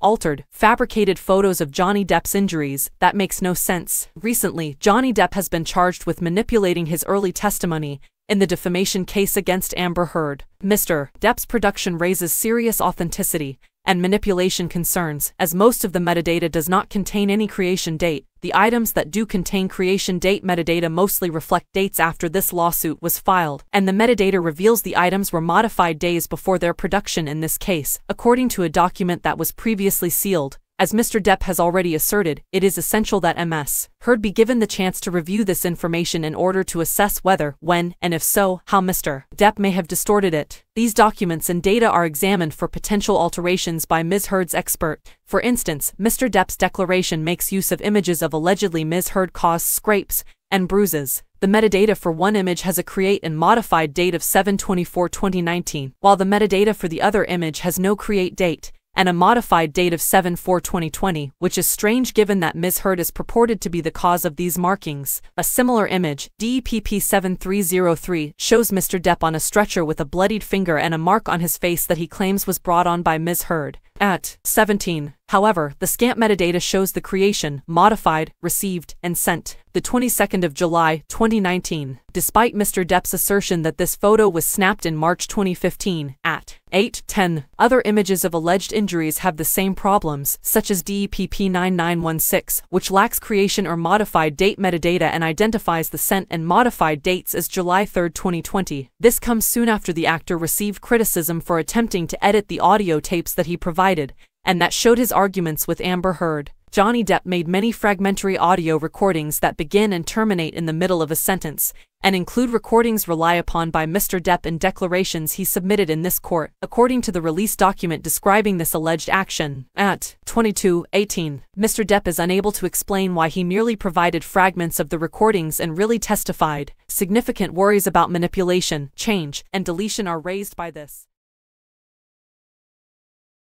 altered, fabricated photos of Johnny Depp's injuries. That makes no sense. Recently, Johnny Depp has been charged with manipulating his early testimony in the defamation case against Amber Heard. Mr. Depp's production raises serious authenticity and manipulation concerns, as most of the metadata does not contain any creation date. The items that do contain creation date metadata mostly reflect dates after this lawsuit was filed, and the metadata reveals the items were modified days before their production in this case, according to a document that was previously sealed. As Mr. Depp has already asserted, it is essential that Ms. Heard be given the chance to review this information in order to assess whether, when, and if so, how Mr. Depp may have distorted it. These documents and data are examined for potential alterations by Ms. Heard's expert. For instance, Mr. Depp's declaration makes use of images of allegedly Ms. Heard caused scrapes and bruises. The metadata for one image has a create and modified date of 7/24/2019, while the metadata for the other image has no create date and a modified date of 7/4/2020, which is strange given that Ms. Heard is purported to be the cause of these markings. A similar image, DEPP 7303, shows Mr. Depp on a stretcher with a bloodied finger and a mark on his face that he claims was brought on by Ms. Heard. At 17. However, the scant metadata shows the creation, modified, received, and sent. The 22nd of July, 2019. Despite Mr. Depp's assertion that this photo was snapped in March 2015, at 8:10, other images of alleged injuries have the same problems, such as DEPP 9916, which lacks creation or modified date metadata and identifies the sent and modified dates as July 3, 2020. This comes soon after the actor received criticism for attempting to edit the audio tapes that he provided, and that showed his arguments with Amber Heard. Johnny Depp made many fragmentary audio recordings that begin and terminate in the middle of a sentence, and include recordings relied upon by Mr. Depp in declarations he submitted in this court, according to the release document describing this alleged action. At 22:18, Mr. Depp is unable to explain why he merely provided fragments of the recordings and really testified. Significant worries about manipulation, change, and deletion are raised by this.